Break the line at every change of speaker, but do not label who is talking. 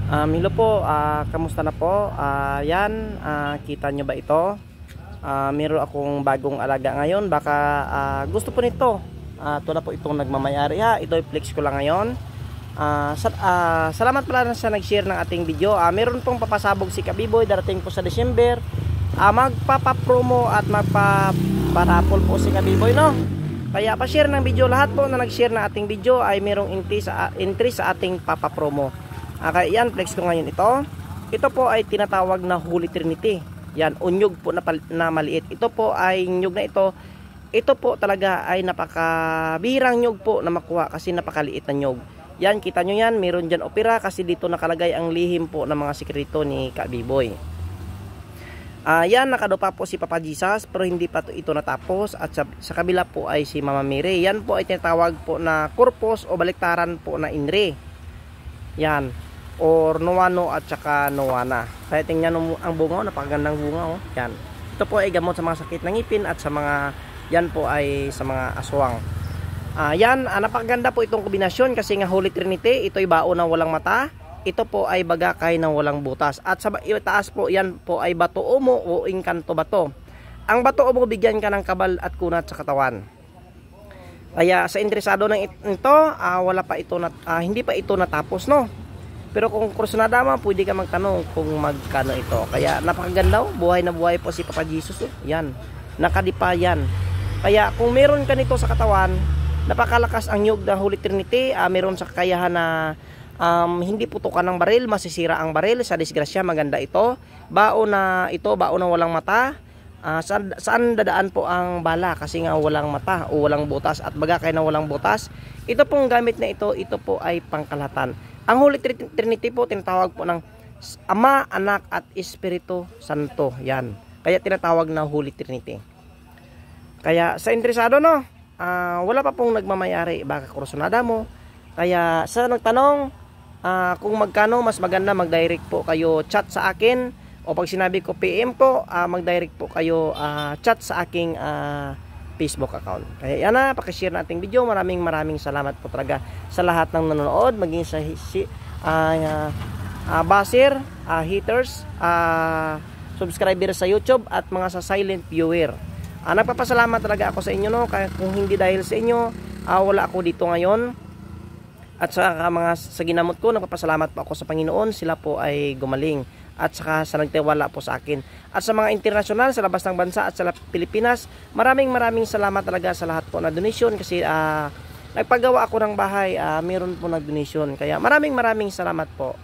Hello po, kamusta na po? Kita nyo ba ito? Meron akong bagong alaga ngayon. Baka gusto po nito. Ito na po itong nagmamayari ha. Ito i-flex ko lang ngayon. Salamat pala sa nag-share ng ating video. Meron pong papasabog si Kabiboy darating po sa December. Magpapapromo at magpaparapol po si Kabiboy, no? Kaya pa-share ng video. Lahat po na nag-share ng ating video ay merong entry sa ating papapromo. Kaya yan, flex ko ngayon ito. Ito po ay tinatawag na Holy Trinity. Yan, unyog po na maliit. Ito po ay nyog na ito. Ito po talaga ay napakabirang nyog po na makuha kasi napakaliit na nyog. Yan, kita nyo yan, meron dyan opera kasi dito nakalagay ang lihim po ng mga sekreto ni Kabiboy. Yan, nakadupa po si Papa Jesus pero hindi pa ito natapos. At sa kabila po ay si Mama Mary. Yan po ay tinatawag po na kurpos o baliktaran po na inre. Yan, or Nuano at saka Nuana. Kaya tingnan mo ang bunga, napakagandang bunga. Yan, ito po ay gamot sa mga sakit ng ngipin at sa mga, yan po ay sa mga aswang. Yan, napakaganda po itong kombinasyon kasi nga Holy Trinity. Ito ay bao na walang mata. Ito po ay bagakay na walang butas. At sa itaas po, yan po ay bato umo o inkanto bato. Ang bato umo, bigyan ka ng kabal at kunat sa katawan. Kaya sa interesado ng ito, wala pa ito hindi pa ito natapos, no. Pero kung kurso na dama, pwede ka magtanong kung magkano ito. Kaya napakaganda, buhay na buhay po si Papa Jesus. Yan, nakadipa yan. Kaya kung meron ka nito sa katawan, napakalakas ang nyug ng Holy Trinity. Meron sa kakayahan na hindi putukan ng baril, masisira ang baril. Sa disgrasya, maganda ito. Bao na walang mata. Saan dadaan po ang bala kasi nga walang mata o walang butas at bagakay na walang butas. Ito pong gamit na ito po ay pangkalahatan. Ang Holy Trinity po tinatawag po ng Ama, Anak at Espiritu Santo. Yan, kaya tinatawag na Holy Trinity. Kaya sa interesado, no, wala pa pong nagmamayari, baka kursunada mo. Kaya sa nagtanong kung magkano, mas maganda mag-direct po kayo, chat sa akin. O pag sinabi ko PM po, mag-direct po kayo chat sa aking Facebook account. Kaya yan na, pakishare na ating video. Maraming salamat po talaga sa lahat ng nanonood. Maging sa baser, haters, subscriber sa YouTube at mga sa silent viewer. Nagpapasalamat talaga ako sa inyo, no? Kaya kung hindi dahil sa inyo, wala ako dito ngayon. At sa ginamot ko, nagpapasalamat po ako sa Panginoon. Sila po ay gumaling. At saka sa nagtiwala po sa akin. At sa mga internasyonal, sa labas ng bansa at sa Pilipinas, maraming salamat talaga sa lahat po na donation. Kasi nagpagawa ako ng bahay, meron po nag-donation. Kaya maraming salamat po.